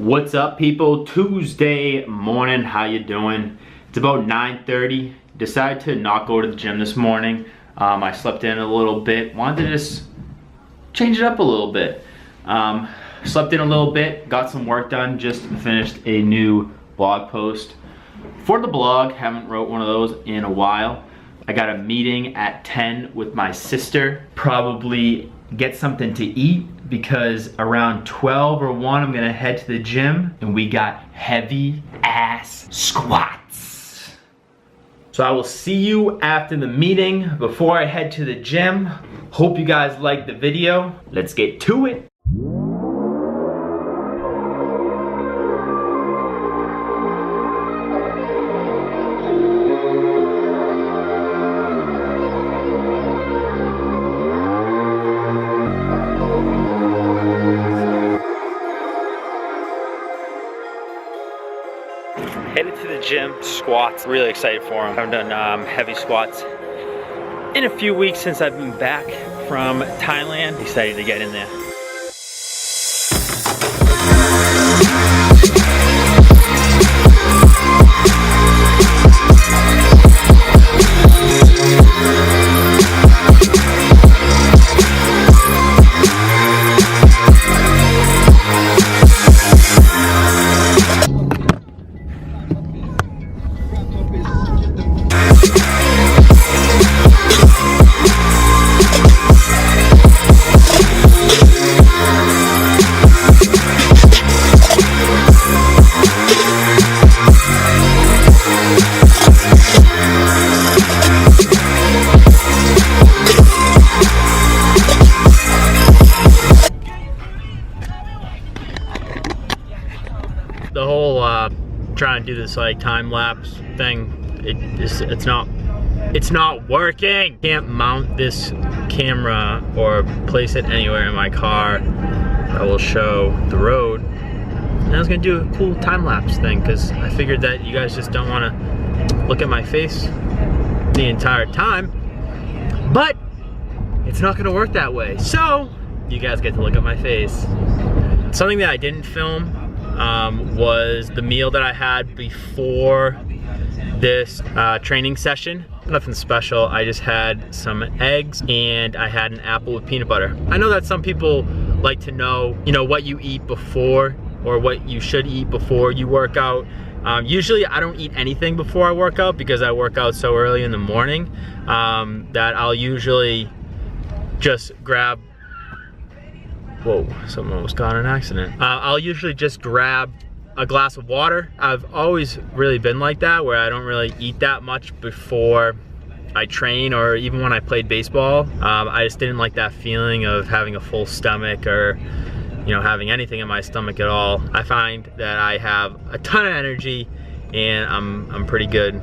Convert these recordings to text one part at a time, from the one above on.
What's up, people? Tuesday morning, how you doing? It's about 9:30. Decided to not go to the gym this morning. I slept in a little bit. Wanted to just change it up a little bit. Slept in a little bit, got some work done, just finished a new blog post for the blog. Haven't wrote one of those in a while. I got a meeting at 10 with my sister. Probably get something to eat because around 12 or 1 I'm gonna head to the gym and we got heavy ass squats. So I will see you after the meeting. Before I head to the gym, hope you guys liked the video. Let's get to it. Headed to the gym, squats, really excited for them. I haven't done heavy squats in a few weeks since I've been back from Thailand. Excited to get in there. The whole trying to do this like time lapse thing, it's not working. Can't mount this camera or place it anywhere in my car that will show the road. And I was gonna do a cool time lapse thing because I figured that you guys just don't want to look at my face the entire time, but it's not gonna work that way. So you guys get to look at my face. Something that I didn't film was the meal that I had before this training session. Nothing special. I just had some eggs and I had an apple with peanut butter. I know that some people like to know, what you eat before or what you should eat before you work out. Usually I don't eat anything before I work out because I work out so early in the morning that I'll usually just grab. Whoa, someone almost got in an accident. I'll usually just grab a glass of water. I've always really been like that, where I don't really eat that much before I train or even when I played baseball. I just didn't like that feeling of having a full stomach or having anything in my stomach at all. I find that I have a ton of energy and I'm pretty good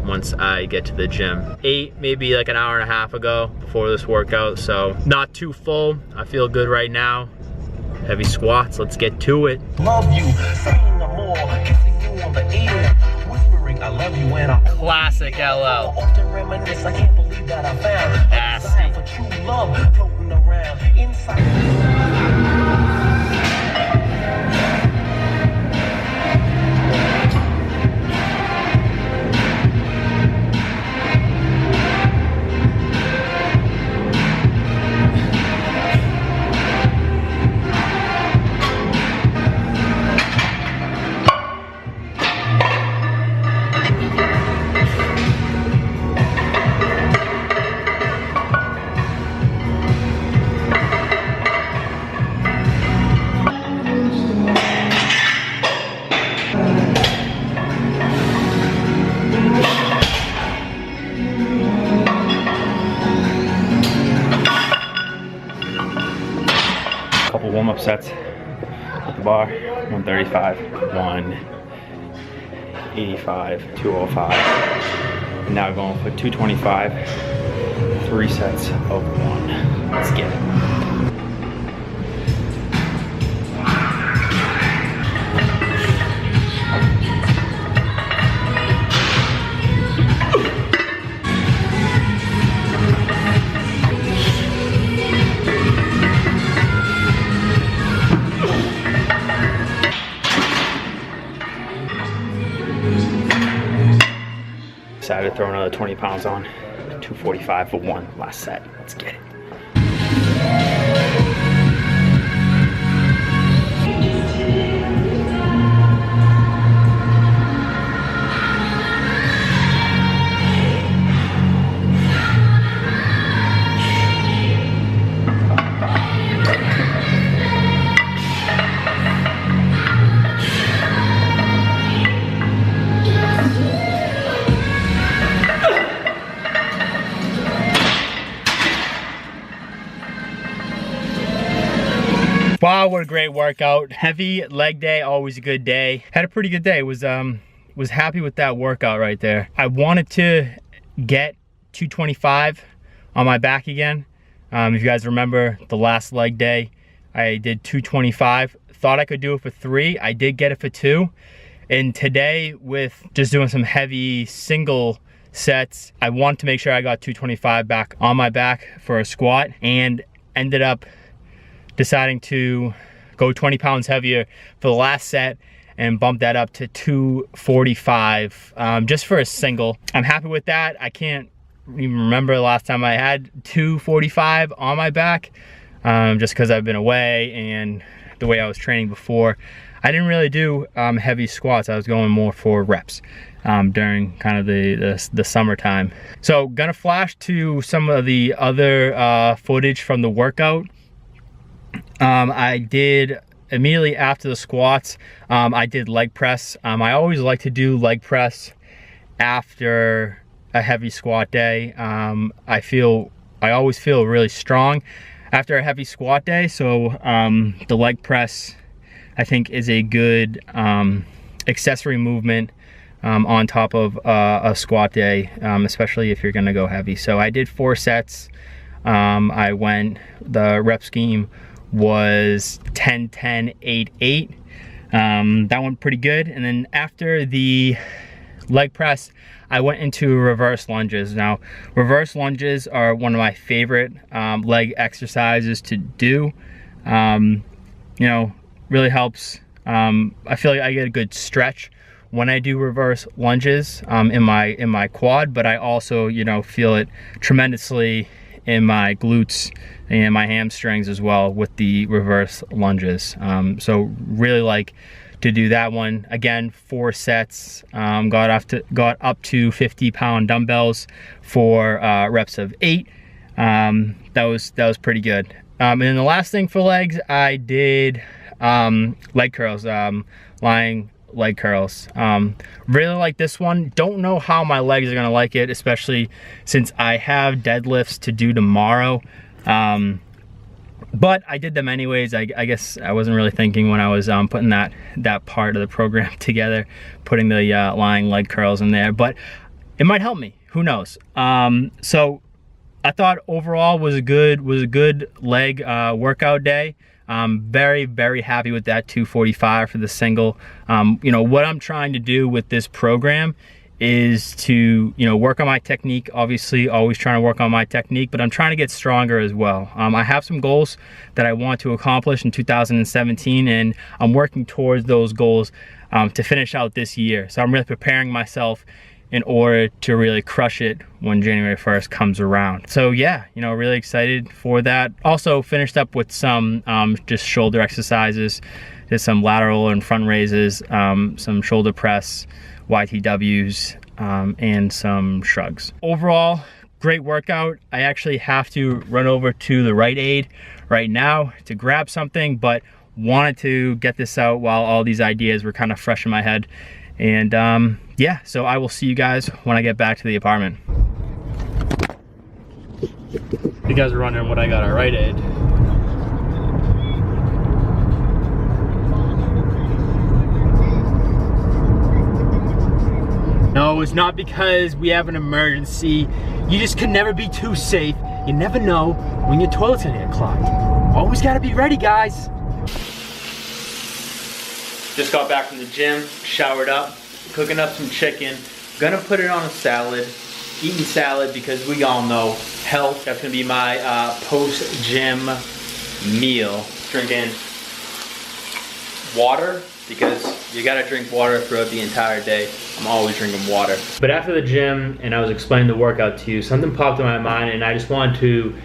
once I get to the gym. Ate maybe like an hour and a half ago before this workout, so not too full. I feel good right now. Heavy squats, let's get to it. Love you, saying no more, kissing you on the ear, whispering I love you when I Classic LL. often reminisce. I can't believe that I found a desire for true love floating around inside. Couple warm-up sets at the bar. 135, 185, 205. And now going for 225, 3 sets of 1. Let's get it. decided to throw another 20 pounds on. 245 for one last set. Let's get it. Wow, what a great workout. Heavy leg day, always a good day. Had a pretty good day. Was happy with that workout right there. I wanted to get 225 on my back again. If you guys remember the last leg day, I did 225. Thought I could do it for 3. I did get it for 2. And today, with just doing some heavy single sets, I wanted to make sure I got 225 back on my back for a squat, and ended up deciding to go 20 pounds heavier for the last set and bump that up to 245 just for a single. I'm happy with that. I can't even remember the last time I had 245 on my back, just because I've been away and the way I was training before. I didn't really do heavy squats. I was going more for reps during kind of the summertime. So gonna flash to some of the other footage from the workout. I did immediately after the squats, I did leg press. I always like to do leg press after a heavy squat day. I always feel really strong after a heavy squat day. So the leg press, I think, is a good accessory movement on top of a squat day, especially if you're gonna go heavy. So I did 4 sets. The rep scheme was 10, 10, 8, 8. That went pretty good. And then after the leg press, I went into reverse lunges. Now, reverse lunges are one of my favorite leg exercises to do. You know, really helps. I feel like I get a good stretch when I do reverse lunges in my quad, but I also, you know, feel it tremendously in my glutes and my hamstrings as well with the reverse lunges. So really like to do that one. Again, 4 sets, got up to 50-pound dumbbells for reps of 8. That was pretty good. And then the last thing for legs, I did leg curls, lying leg curls. Really like this one. Don't know how my legs are gonna like it, especially since I have deadlifts to do tomorrow. But I did them anyways. I guess I wasn't really thinking when I was putting that part of the program together, putting the lying leg curls in there, but it might help me, who knows. So I thought overall was a good leg workout day. Very, very happy with that 245 for the single. You know, what I'm trying to do with this program is to, you know, work on my technique. Obviously, always trying to work on my technique, but I'm trying to get stronger as well. I have some goals that I want to accomplish in 2017, and I'm working towards those goals to finish out this year. So I'm really preparing myself in order to really crush it when January 1st comes around. So yeah, you know, really excited for that. Also finished up with some just shoulder exercises. Did some lateral and front raises, some shoulder press, YTWs, and some shrugs. Overall, great workout. I actually have to run over to the Rite Aid right now to grab something, but wanted to get this out while all these ideas were kind of fresh in my head. And yeah, so I will see you guys when I get back to the apartment. You guys are wondering what I got at Rite Aid. No, it's not because we have an emergency. You just can never be too safe. You never know when your toilet's gonna get clogged. Always gotta be ready, guys. Just got back from the gym, showered up, cooking up some chicken. Gonna put it on a salad, eating salad because we all know health. That's gonna be my post-gym meal. Drinking water, because you gotta drink water throughout the entire day. I'm always drinking water. But after the gym and I was explaining the workout to you, something popped in my mind and I just wanted to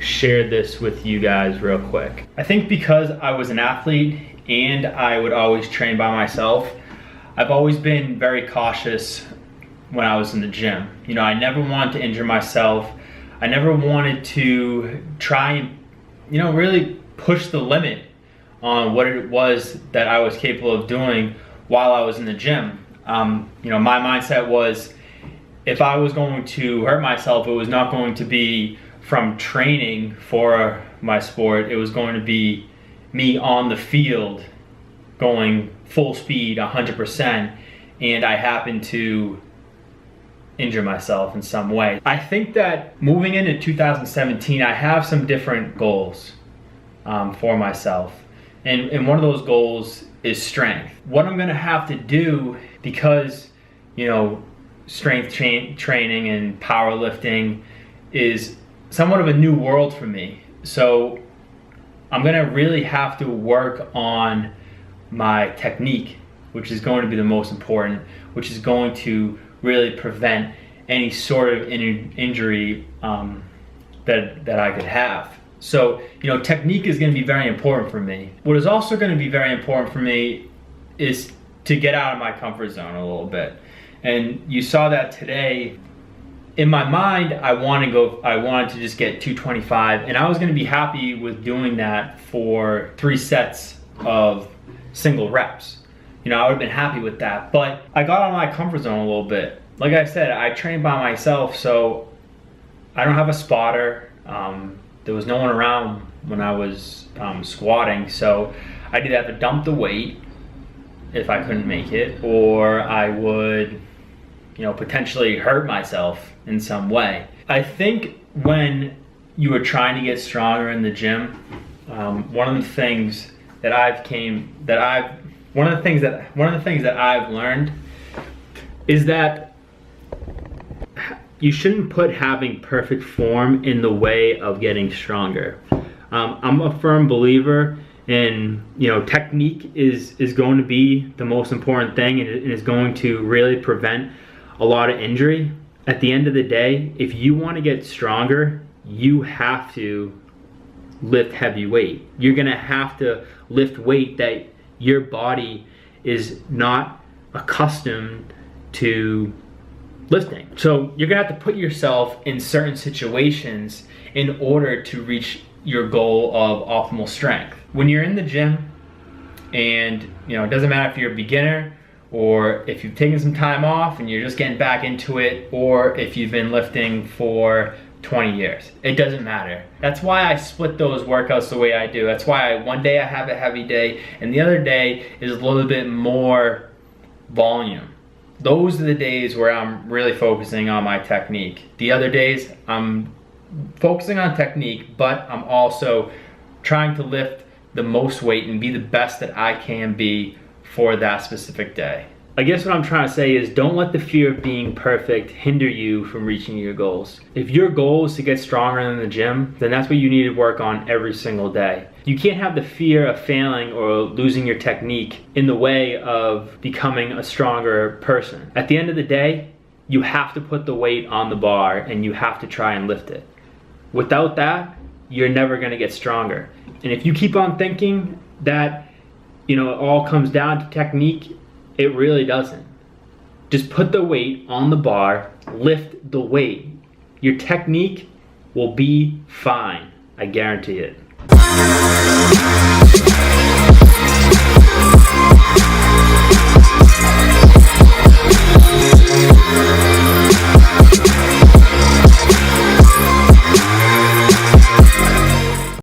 share this with you guys real quick. I think because I was an athlete and I would always train by myself, I've always been very cautious when I was in the gym. You know, I never wanted to injure myself. I never wanted to try and, you know, really push the limit on what it was that I was capable of doing while I was in the gym. You know, my mindset was, if I was going to hurt myself, it was not going to be from training for my sport. It was going to be me on the field going full speed 100%, and I happened to injure myself in some way. I think that moving into 2017, I have some different goals for myself. And one of those goals is strength. What I'm gonna have to do, because, you know, strength training and powerlifting is somewhat of a new world for me. So I'm gonna really have to work on my technique, which is going to be the most important, which is going to really prevent any sort of injury that I could have. So, you know, technique is going to be very important for me. What is also going to be very important for me is to get out of my comfort zone a little bit. And you saw that today. In my mind, I wanted to just get 225, and I was going to be happy with doing that for 3 sets of single reps. You know, I would have been happy with that, but I got out of my comfort zone a little bit. Like I said, I train by myself, so I don't have a spotter. There was no one around when I was squatting, so I'd either have to dump the weight if I couldn't make it, or I would, you know, potentially hurt myself in some way. I think when you are trying to get stronger in the gym, one of the things that I've learned is that you shouldn't put having perfect form in the way of getting stronger. I'm a firm believer in, you know, technique is going to be the most important thing, and it is going to really prevent a lot of injury. At the end of the day, if you want to get stronger, you have to lift heavy weight. You're gonna have to lift weight that your body is not accustomed to lifting. So you're gonna have to put yourself in certain situations in order to reach your goal of optimal strength. When you're in the gym, and you know, it doesn't matter if you're a beginner or if you've taken some time off and you're just getting back into it, or if you've been lifting for 20 years, it doesn't matter. That's why I split those workouts the way I do. That's why one day I have a heavy day and the other day is a little bit more volume. Those are the days where I'm really focusing on my technique. The other days I'm focusing on technique, but I'm also trying to lift the most weight and be the best that I can be for that specific day. I guess what I'm trying to say is, don't let the fear of being perfect hinder you from reaching your goals. If your goal is to get stronger in the gym, then that's what you need to work on every single day. You can't have the fear of failing or losing your technique in the way of becoming a stronger person. At the end of the day, you have to put the weight on the bar and you have to try and lift it. Without that, you're never gonna get stronger. And if you keep on thinking that, you know, it all comes down to technique, it really doesn't. Just put the weight on the bar, lift the weight. Your technique will be fine, I guarantee it.